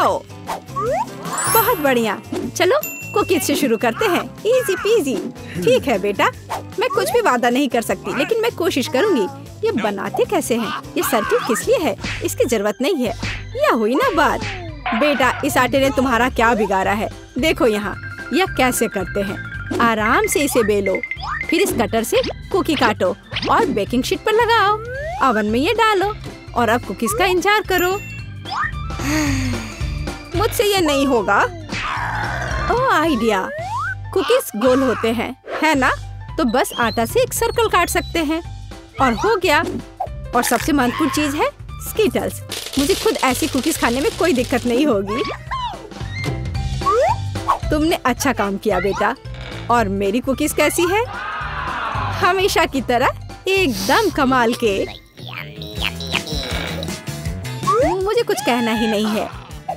खाओ। बहुत बढ़िया, चलो कुकीज से शुरू करते हैं। Easy PG. ठीक है बेटा, मैं कुछ भी वादा नहीं कर सकती, लेकिन मैं कोशिश करूंगी। ये बनाते कैसे हैं? ये सर्किल किस लिए है? इसकी जरूरत नहीं है। यह हुई ना बात। बेटा, इस आटे ने तुम्हारा क्या बिगाड़ा है? देखो यहाँ, यह कैसे करते हैं। आराम से इसे बेलो, फिर इस कटर से कुकी काटो और बेकिंग शीट पर लगाओ। ओवन में ये डालो और अब कुकीज का इंतजार करो। मुझसे ये नहीं होगा। ओह आइडिया, कुकीज गोल होते हैं, है ना? तो बस आटा से एक सर्कल काट सकते हैं और हो गया। और सबसे महत्वपूर्ण चीज है स्कीटल्स। मुझे खुद ऐसी कुकीज खाने में कोई दिक्कत नहीं होगी। तुमने अच्छा काम किया बेटा। और मेरी कुकीज कैसी है? हमेशा की तरह एकदम कमाल के। मुझे कुछ कहना ही नहीं है।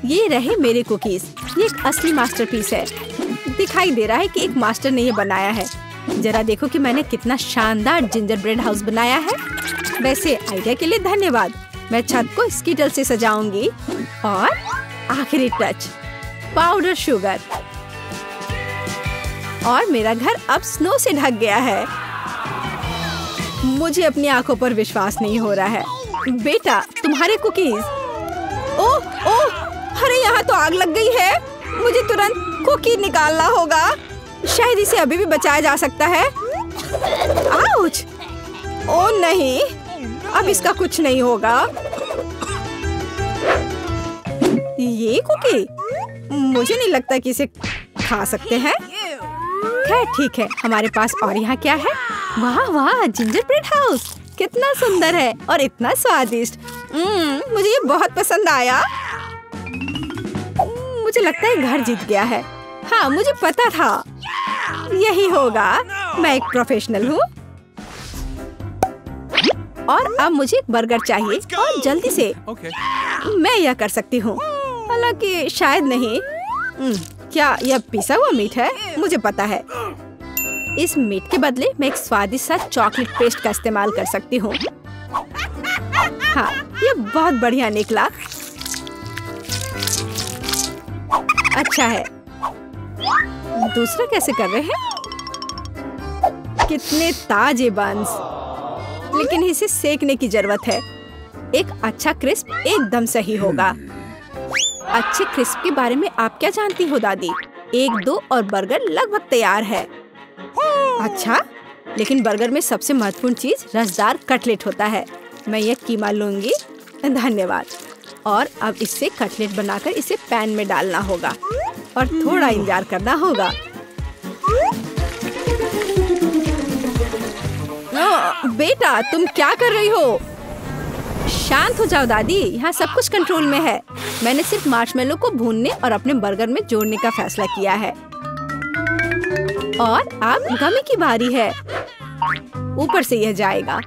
ये रहे मेरे कुकीज। ये एक असली मास्टरपीस है। दिखाई दे रहा है कि एक मास्टर ने ये बनाया है। जरा देखो कि मैंने कितना शानदार जिंजर ब्रेड हाउस बनाया है। वैसे आइडिया के लिए धन्यवाद। मैं छत को स्कीटल से सजाऊंगी। और आखिरी टच, पाउडर शुगर। और मेरा घर अब स्नो से ढक गया है। मुझे अपनी आंखों पर विश्वास नहीं हो रहा है। बेटा, तुम्हारे कुकीज। ओह ओह, अरे यहाँ तो आग लग गई है। मुझे तुरंत कुकी निकालना होगा। शायद इसे अभी भी बचाया जा सकता है। आउच! ओह नहीं, अब इसका कुछ नहीं होगा। ये कुकी, मुझे नहीं लगता कि इसे खा सकते हैं। खैर ठीक है, हमारे पास और यहाँ क्या है? वाह वाह, जिंजर ब्रेड हाउस कितना सुंदर है और इतना स्वादिष्ट। मुझे ये बहुत पसंद आया। मुझे लगता है घर जीत गया है। हाँ, मुझे पता था यही होगा। मैं एक प्रोफेशनल हूँ। और अब मुझे एक बर्गर चाहिए और जल्दी से। मैं यह कर सकती हूँ, हालांकि शायद नहीं। क्या यह पिसा हुआ मीट है? मुझे पता है। इस मीट के बदले मैं एक स्वादिष्ट सा चॉकलेट पेस्ट का इस्तेमाल कर सकती हूँ। हाँ, ये बहुत बढ़िया निकला। अच्छा है। दूसरा कैसे कर रहे हैं? कितने ताजे बंस, लेकिन इसे सेकने की जरूरत है। एक अच्छा क्रिस्प एकदम सही होगा। अच्छे क्रिस्प के बारे में आप क्या जानती हो दादी? 1-2 और बर्गर लगभग तैयार है। अच्छा, लेकिन बर्गर में सबसे महत्वपूर्ण चीज रसदार कटलेट होता है। मैं ये कीमा लूंगी। धन्यवाद। और अब इससे कटलेट बनाकर इसे पैन में डालना होगा और थोड़ा इंतजार करना होगा। बेटा, तुम क्या कर रही हो? शांत हो जाओ दादी, यहाँ सब कुछ कंट्रोल में है। मैंने सिर्फ मार्शमेलो को भूनने और अपने बर्गर में जोड़ने का फैसला किया है। और अब गमी की बारी है। ऊपर से यह जाएगा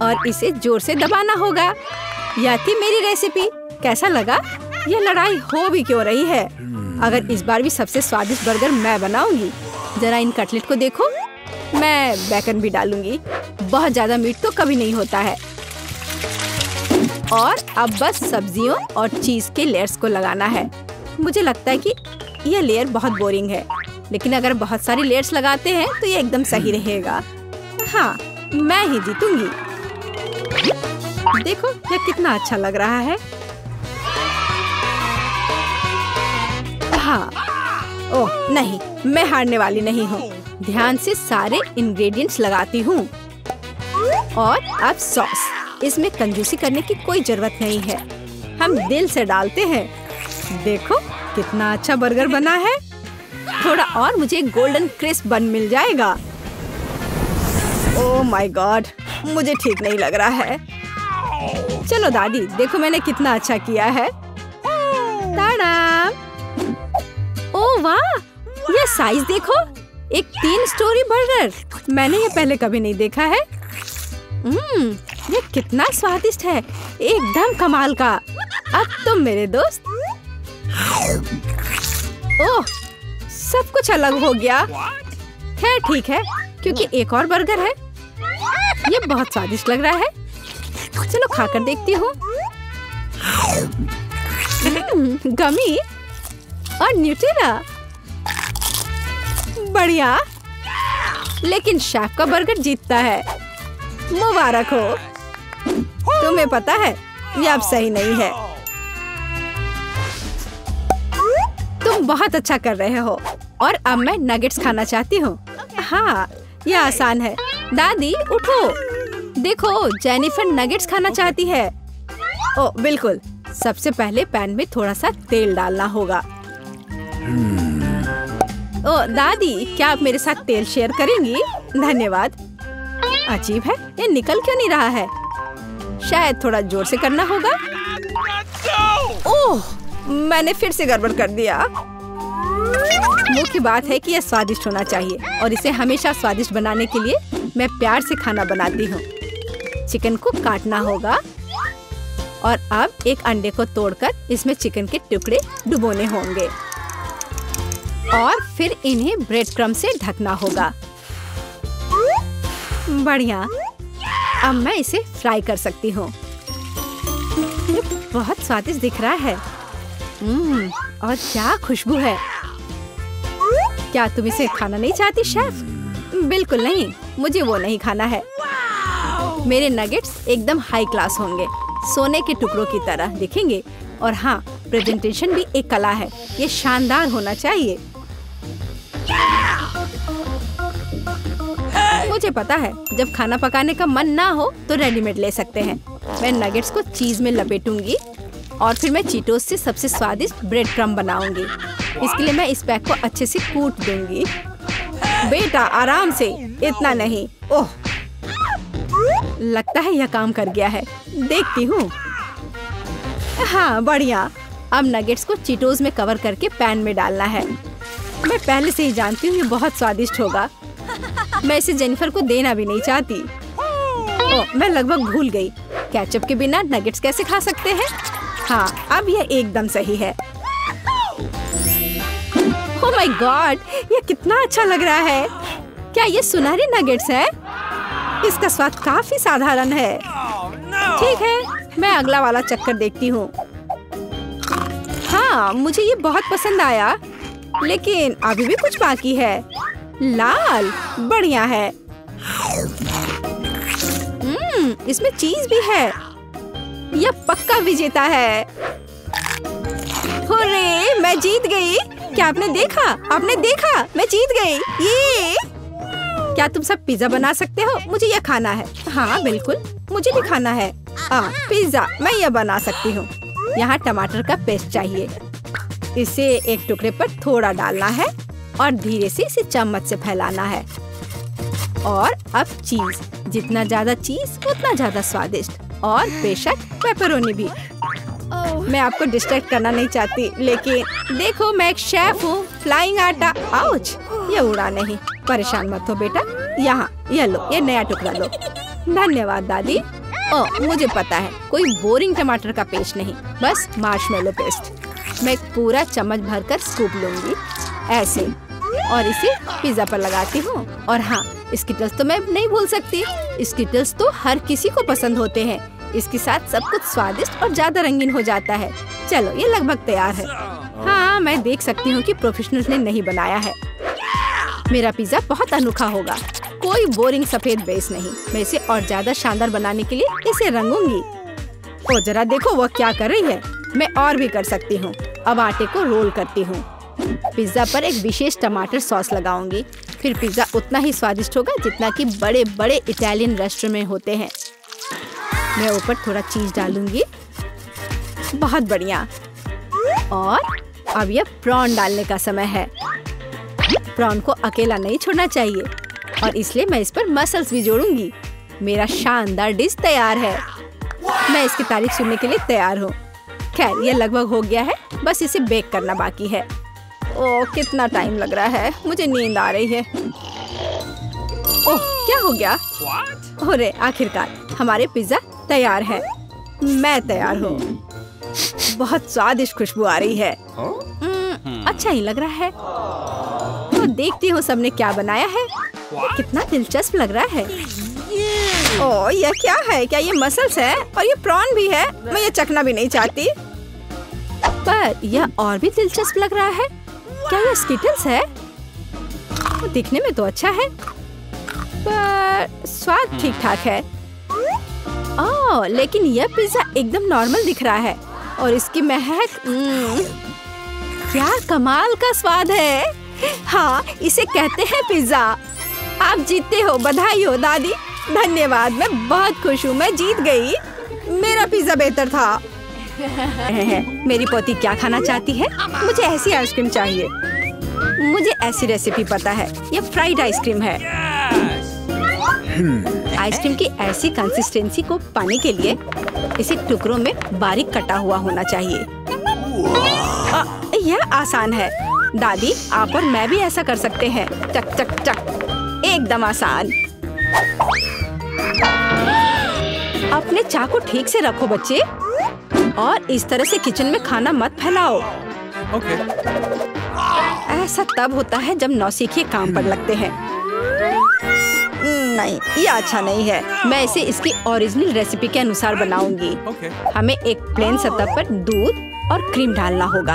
और इसे जोर से दबाना होगा। यह थी मेरी रेसिपी। कैसा लगा? यह लड़ाई हो भी क्यों रही है? अगर इस बार भी सबसे स्वादिष्ट बर्गर मैं बनाऊंगी। जरा इन कटलेट को देखो। मैं बेकन भी डालूंगी। बहुत ज्यादा मीट तो कभी नहीं होता है। और अब बस सब्जियों और चीज के लेयर्स को लगाना है। मुझे लगता है कि यह लेयर बहुत बोरिंग है, लेकिन अगर बहुत सारी लेयर्स लगाते हैं तो ये एकदम सही रहेगा। हाँ, मैं ही जीतूंगी। देखो यह कितना अच्छा लग रहा है। हाँ, ओह नहीं, मैं हारने वाली नहीं हूँ। ध्यान से सारे इंग्रेडिएंट्स लगाती हूँ। और अब सॉस। इसमें कंजूसी करने की कोई जरूरत नहीं है। हम दिल से डालते हैं। देखो कितना अच्छा बर्गर बना है। थोड़ा और मुझे गोल्डन क्रिस्प बन मिल जाएगा। ओह माय गॉड, मुझे ठीक नहीं लग रहा है। चलो दादी, देखो मैंने कितना अच्छा किया है। ताड़ा! ओह वाह, ये साइज देखो। एक 3 स्टोरी बर्गर। मैंने ये पहले कभी नहीं देखा है। ये कितना स्वादिष्ट है, एकदम कमाल का। अब तुम मेरे दोस्त। ओह, सब कुछ अलग हो गया। खैर ठीक है, क्योंकि एक और बर्गर है। ये बहुत स्वादिष्ट लग रहा है। चलो खाकर देखती हूँ। गमी और न्यूटेला, बढ़िया। लेकिन शेफ का बर्गर जीतता है। मुबारक हो। तुम्हें पता है ये अब सही नहीं है। तुम बहुत अच्छा कर रहे हो और अब मैं नगेट्स खाना चाहती हूँ। हाँ, ये आसान है। दादी उठो, देखो जेनिफर नगेट्स खाना चाहती है। ओ बिल्कुल। सबसे पहले पैन में थोड़ा सा तेल डालना होगा। ओ दादी, क्या आप मेरे साथ तेल शेयर करेंगी? धन्यवाद। अजीब है, ये निकल क्यों नहीं रहा है? शायद थोड़ा जोर से करना होगा। ओह, मैंने फिर से गड़बड़ कर दिया। मुख्य बात है कि यह स्वादिष्ट होना चाहिए और इसे हमेशा स्वादिष्ट बनाने के लिए मैं प्यार से खाना बनाती हूँ। चिकन को काटना होगा और अब एक अंडे को तोड़कर इसमें चिकन के टुकड़े डुबोने होंगे और फिर इन्हें ब्रेड क्रम्ब से ढकना होगा। बढ़िया। अब मैं इसे फ्राई कर सकती हूँ। ये बहुत स्वादिष्ट दिख रहा है। और क्या खुशबू है। क्या तुम इसे खाना नहीं चाहती शेफ? बिल्कुल नहीं, मुझे वो नहीं खाना है। मेरे नगेट्स एकदम हाई क्लास होंगे, सोने के टुकड़ों की तरह दिखेंगे। और हाँ, प्रेजेंटेशन भी एक कला है। ये शानदार होना चाहिए। मुझे पता है, जब खाना पकाने का मन ना हो तो रेडीमेड ले सकते हैं। मैं नगेट्स को चीज में लपेटूंगी और फिर मैं चीटोस से सबसे स्वादिष्ट ब्रेड क्रम्ब बनाऊंगी। इसके लिए मैं इस पैक को अच्छे से कूट दूंगी। बेटा आराम से, इतना नहीं। ओह, लगता है यह काम कर गया है। देखती हूँ। हाँ बढ़िया। अब नगेट्स को चीटोस में कवर करके पैन में डालना है। मैं पहले से ही जानती हूँ ये बहुत स्वादिष्ट होगा। मैं इसे जेनिफर को देना भी नहीं चाहती। ओह, मैं लगभग भूल गई। केचप के बिना नगेट्स कैसे खा सकते हैं? हाँ, अब यह एकदम सही है। ओह माय गॉड, ये कितना अच्छा लग रहा है। क्या ये सुनहरी नगेट्स है? इसका स्वाद काफी साधारण है। ठीक है, मैं अगला वाला चक्कर देखती हूँ। हाँ, मुझे ये बहुत पसंद आया, लेकिन अभी भी कुछ बाकी है। लाल, बढ़िया है। इसमें चीज भी है। यह पक्का विजेता है। हुर्रे, मैं जीत गई। क्या आपने देखा? आपने देखा? मैं जीत गई। ये क्या तुम सब पिज्जा बना सकते हो? मुझे यह खाना है। हाँ बिल्कुल, मुझे भी खाना है। पिज्जा मैं यह बना सकती हूँ। यहाँ टमाटर का पेस्ट चाहिए। इसे एक टुकड़े पर थोड़ा डालना है और धीरे से इसे चम्मच से फैलाना है। और अब चीज, जितना ज्यादा चीज उतना ज्यादा स्वादिष्ट। और बेशक पेपरोनी भी। मैं आपको डिस्ट्रैक्ट करना नहीं चाहती, लेकिन देखो मैं एक शेफ हूँ। फ्लाइंग आटा। आउच, ये उड़ा नहीं। परेशान मत हो बेटा। यहाँ ये लो, ये नया टुकड़ा लो। धन्यवाद दादी। ओह, मुझे पता है, कोई बोरिंग टमाटर का पेस्ट नहीं, बस मार्शमेलो पेस्ट। मैं पूरा चम्मच भरकर स्कूप लूंगी ऐसे और इसे पिज्जा पर लगाती हूँ। और हाँ, स्किटल्स तो मैं नहीं भूल सकती। स्किटल्स तो हर किसी को पसंद होते हैं। इसके साथ सब कुछ स्वादिष्ट और ज्यादा रंगीन हो जाता है। चलो, ये लगभग तैयार है। हाँ, मैं देख सकती हूँ कि प्रोफेशनल्स ने नहीं बनाया है। मेरा पिज्जा बहुत अनोखा होगा। कोई बोरिंग सफेद बेस नहीं। मैं इसे और ज्यादा शानदार बनाने के लिए इसे रंगूंगी। ओ जरा देखो वो क्या कर रही है। मैं और भी कर सकती हूँ। अब आटे को रोल करती हूँ। पिज्जा पर एक विशेष टमाटर सॉस लगाऊंगी। फिर पिज्जा उतना ही स्वादिष्ट होगा जितना कि बड़े बड़े इटालियन रेस्टोरेंट में होते हैं। मैं ऊपर थोड़ा चीज डालूंगी। बहुत बढ़िया। और अब यह प्रॉन डालने का समय है। प्रॉन को अकेला नहीं छोड़ना चाहिए और इसलिए मैं इस पर मसल्स भी जोड़ूंगी। मेरा शानदार डिश तैयार है। मैं इसकी तारीफ सुनने के लिए तैयार हूँ। खैर, ये लगभग हो गया है। बस इसे बेक करना बाकी है। ओह, कितना टाइम लग रहा है। मुझे नींद आ रही है। ओह, क्या हो गया? अरे, आखिरकार हमारे पिज्जा तैयार है। मैं तैयार हूँ। बहुत स्वादिष्ट खुशबू आ रही है। अच्छा ही लग रहा है। तो देखती हूँ सबने क्या बनाया है। कितना दिलचस्प लग रहा है। ओह, यह क्या है? क्या ये मसल्स है? और ये प्रॉन भी है? मैं ये चखना भी नहीं चाहती। पर यह और भी दिलचस्प लग रहा है। क्या यह स्किटल्स है? दिखने में तो अच्छा है पर स्वाद ठीक ठाक है। ओह, लेकिन यह पिज्जा एकदम नॉर्मल दिख रहा है और इसकी महक क्या कमाल का स्वाद है। हाँ, इसे कहते हैं पिज्जा। आप जीतते हो, बधाई हो दादी। धन्यवाद, मैं बहुत खुश हूँ, मैं जीत गई। मेरा पिज्जा बेहतर था। मेरी पोती क्या खाना चाहती है? मुझे ऐसी आइसक्रीम चाहिए। मुझे ऐसी रेसिपी पता है, यह फ्राइड आइसक्रीम है। आइसक्रीम की ऐसी कंसिस्टेंसी को पाने के लिए इसे टुकड़ों में बारीक कटा हुआ होना चाहिए। यह आसान है दादी, आप और मैं भी ऐसा कर सकते हैं। चक चक चक, एकदम आसान। अपने चाकू ठीक से रखो बच्चे, और इस तरह से किचन में खाना मत फैलाओ। ऐसा तब होता है जब नौसिखिए काम पर लगते हैं। नहीं, ये अच्छा नहीं है। मैं इसे इसकी ओरिजिनल रेसिपी के अनुसार बनाऊंगी। हमें एक प्लेन सतह पर दूध और क्रीम डालना होगा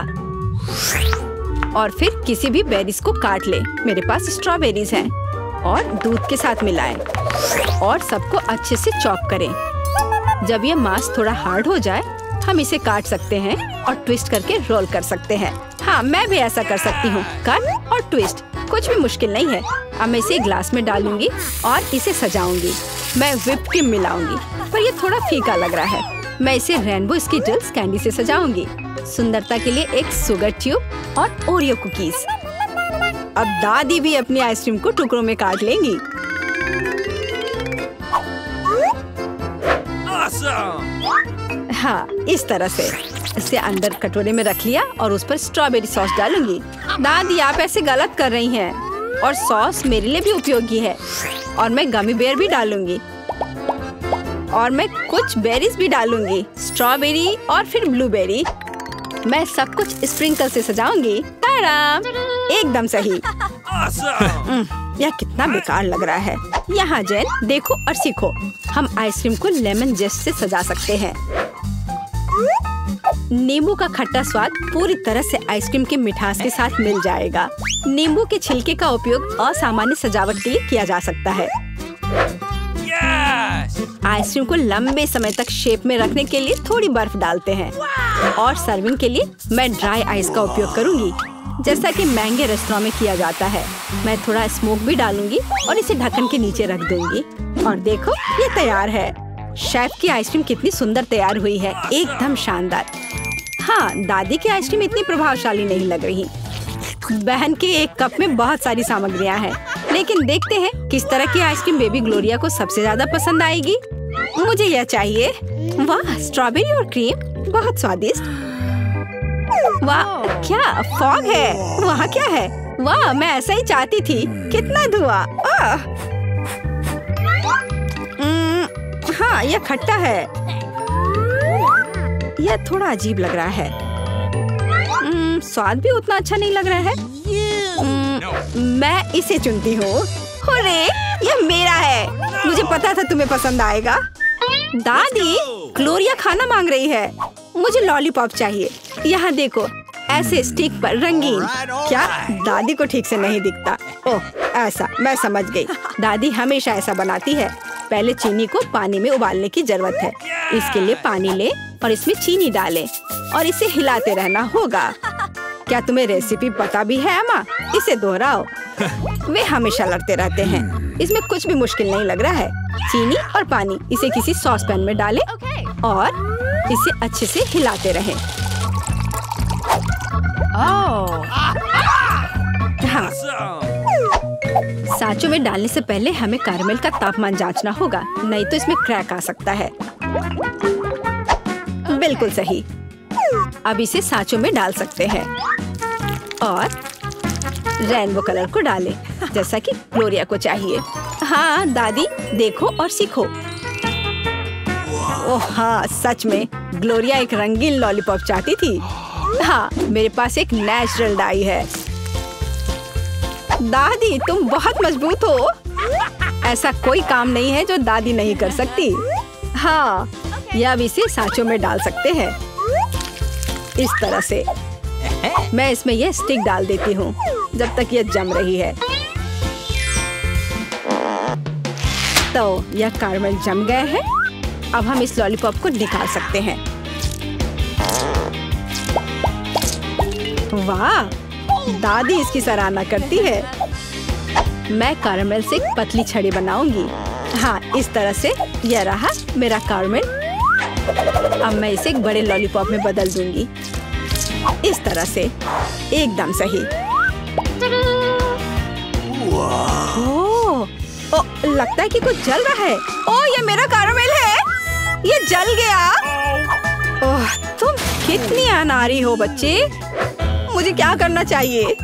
और फिर किसी भी बेरीज को काट ले। मेरे पास स्ट्रॉबेरीज हैं और दूध के साथ मिलाएं और सबको अच्छे से चॉप करें। जब ये मांस थोड़ा हार्ड हो जाए, हम इसे काट सकते हैं और ट्विस्ट करके रोल कर सकते हैं। हाँ, मैं भी ऐसा कर सकती हूँ। कट और ट्विस्ट कुछ भी मुश्किल नहीं है। अब मैं इसे ग्लास में डालूंगी और इसे सजाऊंगी। मैं व्हिप्ड क्रीम मिलाऊंगी, पर ये थोड़ा फीका लग रहा है। मैं इसे रेनबो स्किटल्स कैंडी से सजाऊंगी। सुंदरता के लिए एक शुगर ट्यूब और ओरियो कुकीज। अब दादी भी अपनी आइसक्रीम को टुकड़ों में काट लेंगी। हाँ, इस तरह से इसे अंदर कटोरे में रख लिया और उस पर स्ट्रॉबेरी सॉस डालूंगी। दादी, आप ऐसे गलत कर रही हैं, और सॉस मेरे लिए भी उपयोगी है। और मैं गमी बेयर भी डालूंगी और मैं कुछ बेरीज भी डालूंगी, स्ट्रॉबेरी और फिर ब्लूबेरी। मैं सब कुछ स्प्रिंकल से सजाऊंगी। ताड़ा! एकदम सही। यह कितना बेकार लग रहा है। यहाँ जेन, देखो और सीखो। हम आइसक्रीम को लेमन जेस्ट से सजा सकते हैं। नींबू का खट्टा स्वाद पूरी तरह से आइसक्रीम के मिठास के साथ मिल जाएगा। नींबू के छिलके का उपयोग असामान्य सजावट के लिए किया जा सकता है। आइसक्रीम को लंबे समय तक शेप में रखने के लिए थोड़ी बर्फ डालते हैं और सर्विंग के लिए मैं ड्राई आइस का उपयोग करूंगी, जैसा कि महंगे रेस्टोरेंट में किया जाता है। मैं थोड़ा स्मोक भी डालूंगी और इसे ढक्कन के नीचे रख दूंगी। और देखो, ये तैयार है। शेफ की आइसक्रीम कितनी सुंदर तैयार हुई है, एकदम शानदार। हाँ, दादी की आइसक्रीम इतनी प्रभावशाली नहीं लग रही। बहन के एक कप में बहुत सारी सामग्रियां हैं, लेकिन देखते हैं किस तरह की आइसक्रीम बेबी ग्लोरिया को सबसे ज्यादा पसंद आएगी। मुझे यह चाहिए। वाह, स्ट्रॉबेरी और क्रीम, बहुत स्वादिष्ट। वाह, क्या फॉग है? वहाँ क्या है? वाह, मैं ऐसा ही चाहती थी। कितना धुआं! हाँ, यह खट्टा है। यह थोड़ा अजीब लग रहा है। स्वाद भी उतना अच्छा नहीं लग रहा है। मैं इसे चुनती हूँ। अरे, यह मेरा है। मुझे पता था तुम्हें पसंद आएगा। दादी, ग्लोरिया खाना मांग रही है। मुझे लॉलीपॉप चाहिए। यहाँ देखो, ऐसे स्टिक पर रंगीन। क्या दादी को ठीक से नहीं दिखता? ओह, ऐसा, मैं समझ गई। दादी हमेशा ऐसा बनाती है। पहले चीनी को पानी में उबालने की जरूरत है। इसके लिए पानी ले और इसमें चीनी डालें और इसे हिलाते रहना होगा। क्या तुम्हें रेसिपी पता भी है अम्मा? इसे दोहराओ। वे हमेशा लड़ते रहते हैं। इसमें कुछ भी मुश्किल नहीं लग रहा है। चीनी और पानी, इसे किसी सॉस पैन में डालें और इसे अच्छे से हिलाते रहें। हाँ, सांचों में डालने से पहले हमें कैरमेल का तापमान जांचना होगा, नहीं तो इसमें क्रैक आ सकता है। बिल्कुल सही। अब इसे सांचों में डाल सकते हैं और रेनबो कलर को डालें, जैसा कि ग्लोरिया को चाहिए। हाँ दादी, देखो और सीखो। ओह हाँ, सच में ग्लोरिया एक रंगीन लॉलीपॉप चाहती थी। हाँ, मेरे पास एक नेचुरल डाई है। दादी, तुम बहुत मजबूत हो। ऐसा कोई काम नहीं है जो दादी नहीं कर सकती। हाँ, या अब इसे सांचों में डाल सकते हैं। इस तरह से मैं इसमें यह स्टिक डाल देती हूँ जब तक यह जम रही है। तो यह कैरमल जम गए हैं। अब हम इस लॉलीपॉप को निकाल सकते हैं। वाह, दादी इसकी सराहना करती है। मैं कैरमल से एक पतली छड़ी बनाऊंगी। हाँ, इस तरह से। यह रहा मेरा कैरमल। अब मैं इसे एक बड़े लॉलीपॉप में बदल दूंगी। इस तरह से, एकदम सही। ओह, लगता है कि कुछ जल रहा है। ओह, ये मेरा कैरमल है। ये जल गया। ओह, तुम कितनी अनाड़ी हो बच्चे। मुझे क्या करना चाहिए?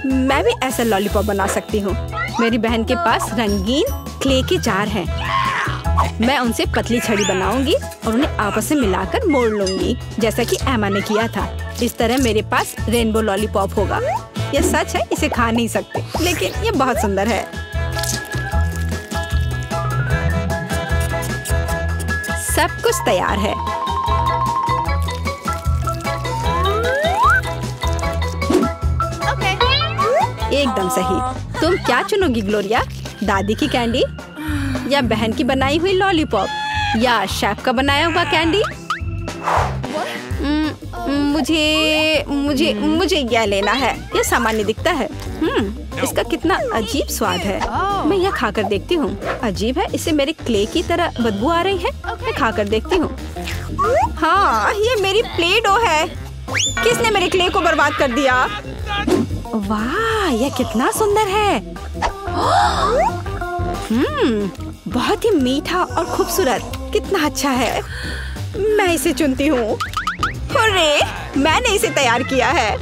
मैं भी ऐसा लॉलीपॉप बना सकती हूँ। मेरी बहन के पास रंगीन क्ले के जार हैं। मैं उनसे पतली छड़ी बनाऊंगी और उन्हें आपस में मिलाकर मोड़ लूंगी, जैसा कि एमा ने किया था। इस तरह मेरे पास रेनबो लॉलीपॉप होगा। यह सच है, इसे खा नहीं सकते, लेकिन यह बहुत सुंदर है। सब कुछ तैयार है। एकदम सही। तुम क्या चुनोगी ग्लोरिया? दादी की कैंडी या बहन की बनाई हुई लॉलीपॉप या शेफ का बनाया हुआ कैंडी? मुझे मुझे मुझे यह लेना है। यह सामान्य दिखता है। इसका कितना अजीब स्वाद है। मैं यह खाकर देखती हूँ। अजीब है, इसे मेरे क्ले की तरह बदबू आ रही है। मैं खाकर देखती हूँ। हाँ, ये मेरी प्ले डो है। किसने मेरे क्ले को बर्बाद कर दिया? वाह, यह कितना सुंदर है। बहुत ही मीठा और खूबसूरत। कितना अच्छा है। मैं इसे चुनती हूँ। अरे, मैंने इसे तैयार किया है।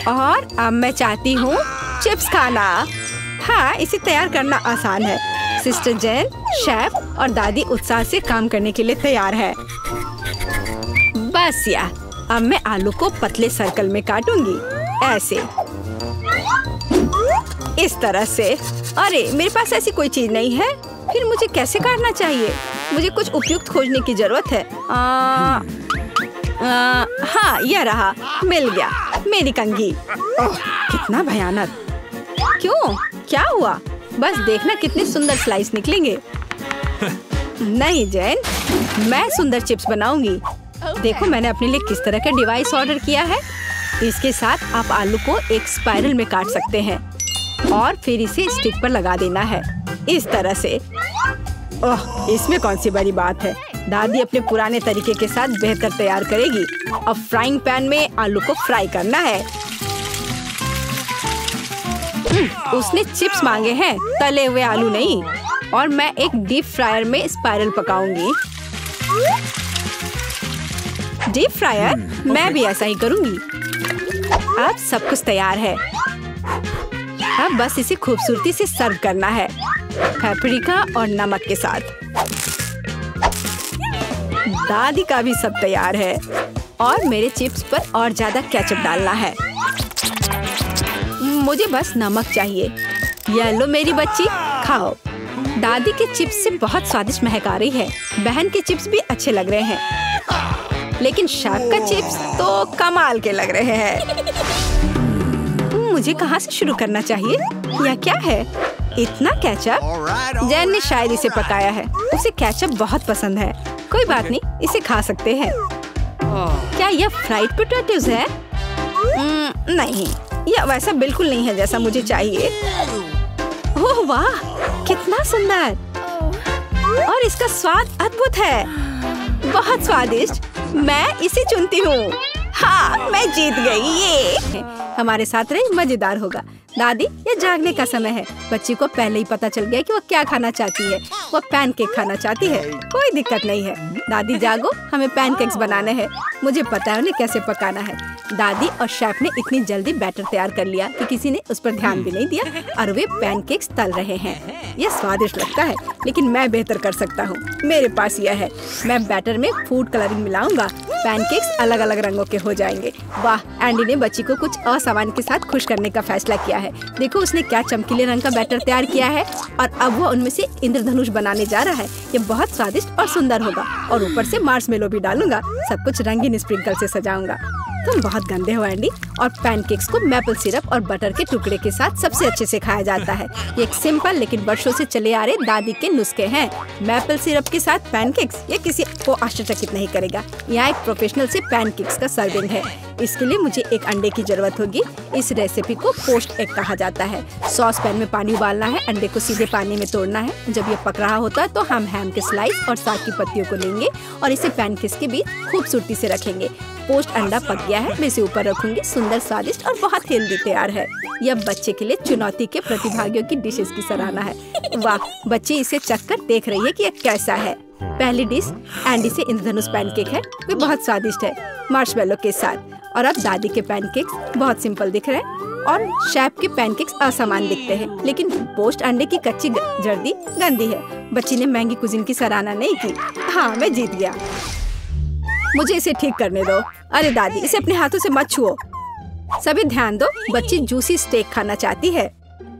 और अब मैं चाहती हूँ चिप्स खाना। हाँ, इसे तैयार करना आसान है। सिस्टर जेन, शेफ और दादी उत्साह से काम करने के लिए तैयार है। बस या, अब मैं आलू को पतले सर्कल में काटूंगी, ऐसे, इस तरह से। अरे, मेरे पास ऐसी कोई चीज नहीं है। फिर मुझे कैसे काटना चाहिए? मुझे कुछ उपयुक्त खोजने की जरूरत है। हाँ, यह रहा, मिल गया, मेरी कंघी। ओह, कितना भयानक। क्यों? क्या हुआ? बस देखना कितने सुंदर स्लाइस निकलेंगे। नहीं जैन, मैं सुंदर चिप्स बनाऊंगी। देखो, मैंने अपने लिए किस तरह का डिवाइस ऑर्डर किया है। इसके साथ आप आलू को एक स्पाइरल में काट सकते हैं और फिर इसे स्टिक पर लगा देना है, इस तरह से। ओह, इसमें कौन सी बड़ी बात है। दादी अपने पुराने तरीके के साथ बेहतर तैयार करेगी। अब फ्राइंग पैन में आलू को फ्राई करना है। उसने चिप्स मांगे हैं, तले हुए आलू नहीं। और मैं एक डीप फ्रायर में स्पाइरल पकाऊंगी। Deep fryer? मैं भी ऐसा ही करूंगी। अब सब कुछ तैयार है। अब बस इसे खूबसूरती से सर्व करना है, पेपरिका और नमक के साथ। दादी का भी सब तैयार है और मेरे चिप्स पर और ज्यादा केचप डालना है। मुझे बस नमक चाहिए। ये लो मेरी बच्ची, खाओ। दादी के चिप्स से बहुत स्वादिष्ट महक आ रही है। बहन के चिप्स भी अच्छे लग रहे हैं, लेकिन शेफ का चिप्स तो कमाल के लग रहे हैं। मुझे कहाँ से शुरू करना चाहिए? यह क्या है? इतना केचप? जैन ने शायद इसे पकाया है। उसे केचप बहुत पसंद है। कोई बात नहीं, इसे खा सकते हैं। क्या यह फ्राइड पोटैटोज है? नहीं, यह वैसा बिल्कुल नहीं है जैसा मुझे चाहिए। ओह वाह, कितना सुंदर। और इसका स्वाद अद्भुत है, बहुत स्वादिष्ट। मैं इसे चुनती हूँ। हाँ, मैं जीत गई। ये हमारे साथ रहे, मजेदार होगा। दादी, ये जागने का समय है। बच्ची को पहले ही पता चल गया कि वो क्या खाना चाहती है। वो पैनकेक खाना चाहती है। कोई दिक्कत नहीं है। दादी जागो, हमें पैनकेक्स बनाने हैं। मुझे पता है उन्हें कैसे पकाना है। दादी और शेफ ने इतनी जल्दी बैटर तैयार कर लिया कि किसी ने उस पर ध्यान भी नहीं दिया और वे पैनकेक्स तल रहे हैं। यह स्वादिष्ट लगता है, लेकिन मैं बेहतर कर सकता हूँ। मेरे पास यह है। मैं बैटर में फूड कलरिंग मिलाऊंगा पैनकेक्स अलग अलग रंगों के हो जाएंगे। वाह, एंडी ने बच्ची को कुछ असामान्य के साथ खुश करने का फैसला किया है। देखो उसने क्या चमकीले रंग का बैटर तैयार किया है और अब वो उनमें से इंद्रधनुष बनाने जा रहा है। ये बहुत स्वादिष्ट और सुंदर होगा और ऊपर से मार्शमेलो भी डालूंगा। सब कुछ रंगीन स्प्रिंकल से सजाऊंगा। तुम बहुत गंदे हो एंडी। और पैनकेक्स को मैपल सिरप और बटर के टुकड़े के साथ सबसे अच्छे से खाया जाता है। ये एक सिंपल लेकिन वर्षों से चले आ रहे दादी के नुस्खे हैं। मैपल सिरप के साथ पैनकेक्स, ये किसी को आश्चर्यचकित नहीं करेगा। यहाँ एक प्रोफेशनल से पैनकेक्स का सर्विंग है। इसके लिए मुझे एक अंडे की जरूरत होगी। इस रेसिपी को पोस्ट एग कहा जाता है। सॉस पैन में पानी उबालना है, अंडे को सीधे पानी में तोड़ना है। जब ये पक रहा होता है तो हम हैम के स्लाइस और साग की पत्तियों को लेंगे और इसे पैनकेक्स के बीच खूबसूरती से रखेंगे। पोस्ट अंडा पक गया है, मैं इसे ऊपर रखूंगी। सुंदर, स्वादिष्ट और बहुत हेल्दी तैयार है। यह बच्चे के लिए चुनौती के प्रतिभागियों की डिशेस की सराहना है। वाह, बच्ची इसे चखकर देख रही है कि यह कैसा है। पहली डिश एंडी से इंद्रधनुष पैनकेक है। वे बहुत स्वादिष्ट है मार्शमेलो के साथ। और अब दादी के पैनकेक्स बहुत सिंपल दिख रहे हैं और शेफ के पैनकेक्स असामान्य दिखते हैं। लेकिन पोस्ट अंडे की कच्ची जर्दी गंदी है। बच्ची ने महंगी कुजीन की सराहना नहीं की। हाँ, मैं जीत गया। मुझे इसे ठीक करने दो। अरे दादी, इसे अपने हाथों से मत छुओ। सभी ध्यान दो, बच्ची जूसी स्टेक खाना चाहती है।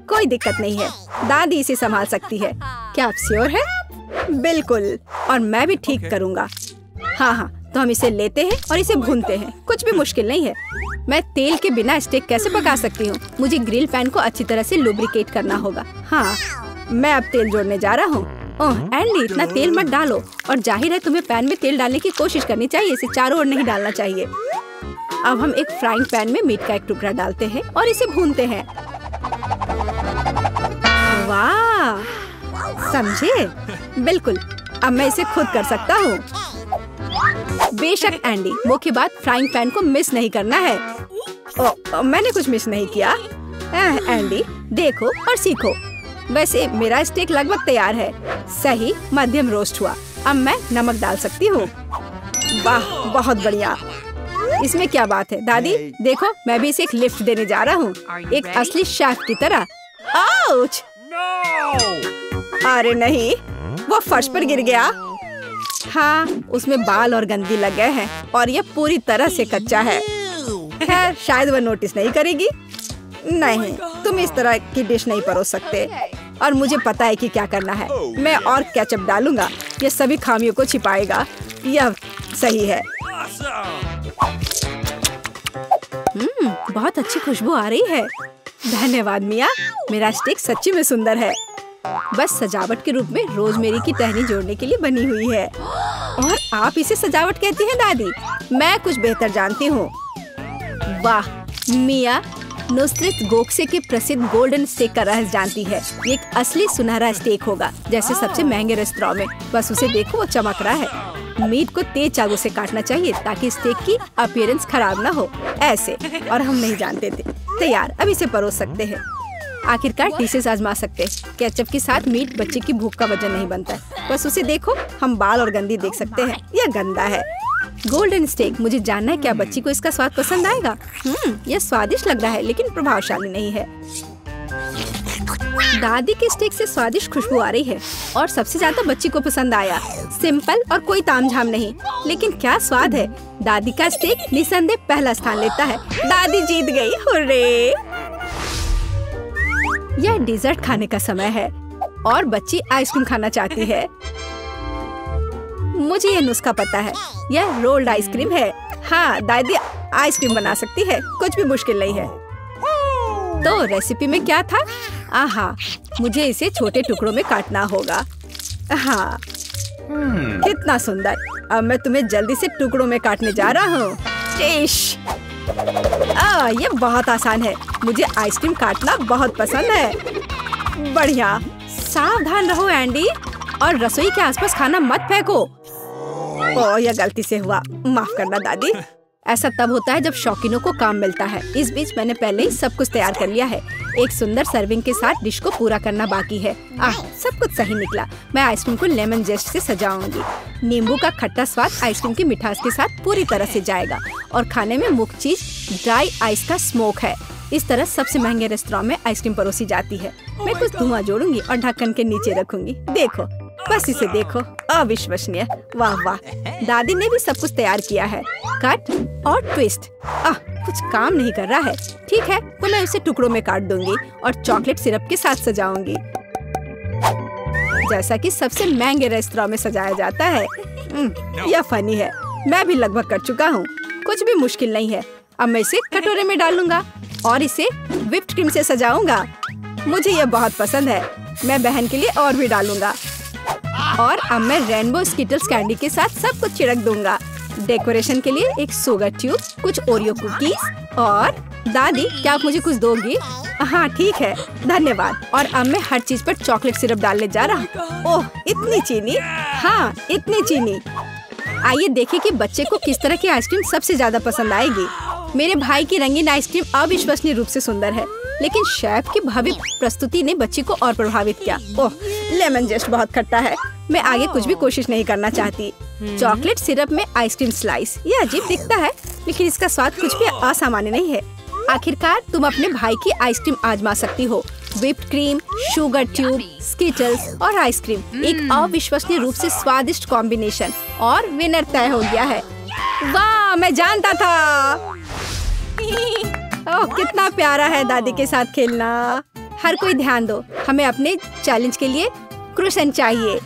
कोई दिक्कत नहीं है, दादी इसे संभाल सकती है। क्या आप श्योर है? बिल्कुल, और मैं भी ठीक करूँगा। हाँ, तो हम इसे लेते हैं और इसे भूनते हैं। कुछ भी मुश्किल नहीं है। मैं तेल के बिना स्टेक कैसे पका सकती हूँ? मुझे ग्रिल पैन को अच्छी तरह से लुब्रिकेट करना होगा। हाँ, मैं अब तेल जोड़ने जा रहा हूँ। ओह एंडी, इतना तेल मत डालो। और जाहिर है तुम्हें पैन में तेल डालने की कोशिश करनी चाहिए, इसे चारों ओर नहीं डालना चाहिए। अब हम एक फ्राइंग पैन में मीट का एक टुकड़ा डालते हैं और इसे भूनते हैं। वाह, समझे? बिल्कुल, अब मैं इसे खुद कर सकता हूँ। बेशक एंडी, मुख्य बात फ्राइंग पैन को मिस नहीं करना है। मैंने कुछ मिस नहीं किया। एंडी, देखो और सीखो। वैसे मेरा स्टेक लगभग तैयार है। सही मध्यम रोस्ट हुआ। अब मैं नमक डाल सकती हूँ। वाह, बहुत बढ़िया। इसमें क्या बात है दादी? देखो, मैं भी इसे एक लिफ्ट देने जा रहा हूँ, एक असली शेफ की तरह। आउच! अरे नहीं, वो फर्श पर गिर गया। हाँ, उसमें बाल और गंदगी लग गए हैं और ये पूरी तरह से कच्चा है। खैर, शायद वह नोटिस नहीं करेगी। नहीं, तुम इस तरह की डिश नहीं परोस सकते। और मुझे पता है कि क्या करना है। मैं और केचप डालूंगा, ये सभी खामियों को छिपाएगा। यह सही है। बहुत अच्छी खुशबू आ रही है। धन्यवाद मिया, मेरा स्टेक सच्ची में सुंदर है। बस सजावट के रूप में रोजमेरी की टहनी जोड़ने के लिए बनी हुई है। और आप इसे सजावट कहती हैं दादी? मैं कुछ बेहतर जानती हूँ। वाह, मिया नुसरत गोखसे के प्रसिद्ध गोल्डन स्टेक का रहस्य जानती है। ये एक असली सुनहरा स्टेक होगा, जैसे सबसे महंगे रेस्तरां में। बस उसे देखो, वो चमक रहा है। मीट को तेज चाकू से काटना चाहिए ताकि स्टेक की अपीयरेंस खराब ना हो। ऐसे, और हम नहीं जानते थे। तैयार, अब इसे परोस सकते हैं। आखिरकार डिशेस आजमा सकते हैं। केचप के साथ मीट बच्चे की भूख का वजन नहीं बनता है। बस उसे देखो, हम बाल और गंदी देख सकते हैं। यह गंदा है। गोल्डन स्टेक, मुझे जानना है क्या बच्ची को इसका स्वाद पसंद आएगा। यह स्वादिष्ट लग रहा है लेकिन प्रभावशाली नहीं है। दादी के स्टेक से स्वादिष्ट खुशबू आ रही है और सबसे ज्यादा बच्ची को पसंद आया। सिंपल और कोई तामझाम नहीं, लेकिन क्या स्वाद है। दादी का स्टेक निसंदेह पहला स्थान लेता है। दादी जीत गई, हुर्रे। यह डेजर्ट खाने का समय है और बच्ची आइसक्रीम खाना चाहती है। मुझे यह नुस्खा पता है। यह रोल्ड आइसक्रीम है। हाँ, दादी आइसक्रीम बना सकती है, कुछ भी मुश्किल नहीं है। तो रेसिपी में क्या था? आहा, मुझे इसे छोटे टुकड़ों में काटना होगा। हाँ, कितना सुंदर। अब मैं तुम्हें जल्दी से टुकड़ों में काटने जा रहा हूँ। ये बहुत आसान है। मुझे आइसक्रीम काटना बहुत पसंद है। बढ़िया। सावधान रहो एंडी, और रसोई के आसपास खाना मत फेंको। ओह, यह गलती से हुआ, माफ करना दादी। ऐसा तब होता है जब शौकीनों को काम मिलता है। इस बीच मैंने पहले ही सब कुछ तैयार कर लिया है। एक सुंदर सर्विंग के साथ डिश को पूरा करना बाकी है। सब कुछ सही निकला। मैं आइसक्रीम को लेमन जेस्ट से सजाऊंगी। नींबू का खट्टा स्वाद आइसक्रीम की मिठास के साथ पूरी तरह से जाएगा और खाने में मुख्य चीज ड्राई आइस का स्मोक है। इस तरह सबसे महंगे रेस्तरां में आइसक्रीम परोसी जाती है। मैं कुछ धुआं जोड़ूंगी और ढक्कन के नीचे रखूंगी। देखो, बस इसे देखो, अविश्वसनीय। वाह वाह, दादी ने भी सब कुछ तैयार किया है। कट और ट्विस्ट। कुछ काम नहीं कर रहा है। ठीक है, तो मैं उसे टुकड़ों में काट दूंगी और चॉकलेट सिरप के साथ सजाऊंगी, जैसा कि सबसे महंगे रेस्तरां में सजाया जाता है। यह फनी है। मैं भी लगभग कर चुका हूँ। कुछ भी मुश्किल नहीं है। अब मैं इसे कटोरे में डालूंगा और इसे व्हिप्ड क्रीम से सजाऊंगा। मुझे यह बहुत पसंद है। मैं बहन के लिए और भी डालूंगा। और अब मैं रेनबो स्किटल्स कैंडी के साथ सब कुछ छिड़क दूंगा। डेकोरेशन के लिए एक शुगर ट्यूब, कुछ ओरियो कुकीज और दादी, क्या आप मुझे कुछ दोगी? हाँ ठीक है, धन्यवाद। और अब मैं हर चीज पर चॉकलेट सिरप डालने जा रहा हूँ। ओह, इतनी चीनी। हाँ, इतनी चीनी। आइए देखें कि बच्चे को किस तरह की आइसक्रीम सबसे ज्यादा पसंद आएगी। मेरे भाई की रंगीन आइसक्रीम अविश्वसनीय रूप से सुंदर है, लेकिन शेफ की भव्य प्रस्तुति ने बच्ची को और प्रभावित किया। ओह, लेमन जेस्ट बहुत खट्टा है। मैं आगे कुछ भी कोशिश नहीं करना चाहती। चॉकलेट सिरप में आइसक्रीम स्लाइस, ये अजीब दिखता है, लेकिन इसका स्वाद कुछ भी असामान्य नहीं है। आखिरकार तुम अपने भाई की आइसक्रीम आजमा सकती हो। Whipped cream, sugar tube, Skittles और आइसक्रीम, एक अविश्वसनीय रूप से स्वादिष्ट कॉम्बिनेशन, और विनर तय हो गया है। वाह, मैं जानता था। ओह, कितना प्यारा है दादी के साथ खेलना। हर कोई ध्यान दो, हमें अपने चैलेंज के लिए क्रोसेंट चाहिए।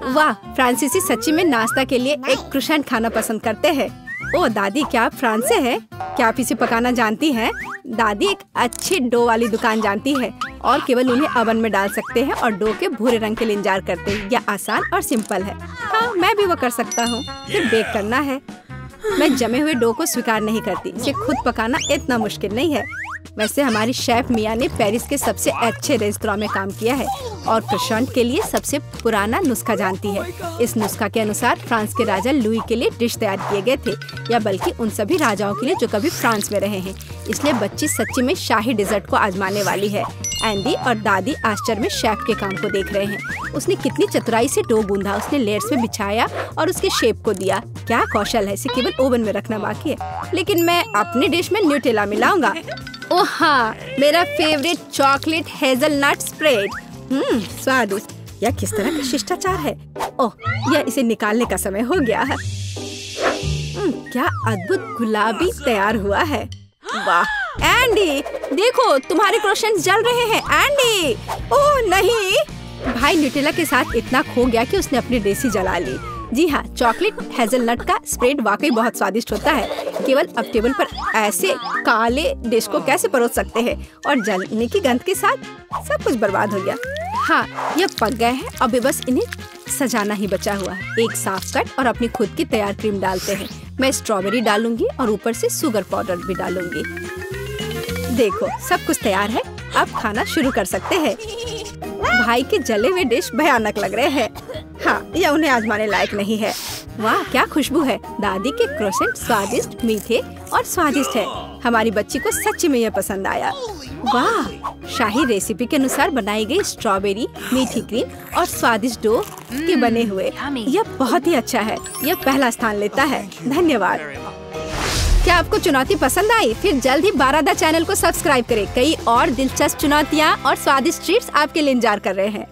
वाह, फ्रांसीसी सच्ची में नाश्ता के लिए एक क्रोसेंट खाना पसंद करते हैं। ओह दादी, क्या आप फ्रांस से हैं? क्या आप इसे पकाना जानती हैं? दादी एक अच्छी डो वाली दुकान जानती है और केवल उन्हें ओवन में डाल सकते हैं और डो के भूरे रंग के लिए इंतजार करते हैं। यह आसान और सिंपल है। हाँ, मैं भी वो कर सकता हूँ। फिर बेक करना है। मैं जमे हुए डो को स्वीकार नहीं करती। इसे खुद पकाना इतना मुश्किल नहीं है। वैसे हमारी शेफ मिया ने पेरिस के सबसे अच्छे रेस्तरां में काम किया है और क्रोसेंट के लिए सबसे पुराना नुस्खा जानती है। इस नुस्खा के अनुसार फ्रांस के राजा लुई के लिए डिश तैयार किए गए थे, या बल्कि उन सभी राजाओं के लिए जो कभी फ्रांस में रहे हैं। इसलिए बच्ची सच्ची में शाही डिजर्ट को आजमाने वाली है। एंडी और दादी आश्चर्य में शेफ के काम को देख रहे हैं। उसने कितनी चतुराई से डो गूंधा। उसने लेयर्स में बिछाया और उसके शेप को दिया। क्या कौशल है। इसे केवल ओवन में रखना बाकी है। लेकिन मैं अपनी डिश में न्यूटेला मिलाऊंगा। ओह हाँ, मेरा फेवरेट चॉकलेट हेजलनट स्प्रेड। स्वादिष्ट। यह किस तरह का शिष्टाचार है। ओह, यह इसे निकालने का समय हो गया है। क्या अद्भुत गुलाबी तैयार हुआ है। वाह एंडी, देखो तुम्हारे क्रोसेंट जल रहे हैं। एंडी, ओह नहीं। भाई न्यूटेला के साथ इतना खो गया कि उसने अपनी डिश ही जला ली। जी हाँ, चॉकलेट हेजलनट का स्प्रेड वाकई बहुत स्वादिष्ट होता है। केवल अब टेबल पर ऐसे काले डिश को कैसे परोस सकते हैं, और जलने की गंध के साथ सब कुछ बर्बाद हो गया। हाँ, यह पक गए हैं। अभी बस इन्हें सजाना ही बचा हुआ है। एक साफ कट और अपनी खुद की तैयार क्रीम डालते हैं। मैं स्ट्रॉबेरी डालूंगी और ऊपर से शुगर पाउडर भी डालूंगी। देखो, सब कुछ तैयार है। अब खाना शुरू कर सकते हैं। भाई के जले हुए डिश भयानक लग रहे हैं। हाँ, यह उन्हें आजमाने लायक नहीं है। वाह, क्या खुशबू है। दादी के क्रोसेंट स्वादिष्ट, मीठे और स्वादिष्ट है। हमारी बच्ची को सच्ची में यह पसंद आया। वाह, शाही रेसिपी के अनुसार बनाई गई स्ट्रॉबेरी, मीठी क्रीम और स्वादिष्ट डो के बने हुए। यह बहुत ही अच्छा है। यह पहला स्थान लेता है। धन्यवाद। क्या आपको चुनौती पसंद आई? फिर जल्द ही बारादा चैनल को सब्सक्राइब करें। कई और दिलचस्प चुनौतियाँ और स्वादिष्ट ट्रीट्स आपके लिए इंतजार कर रहे हैं।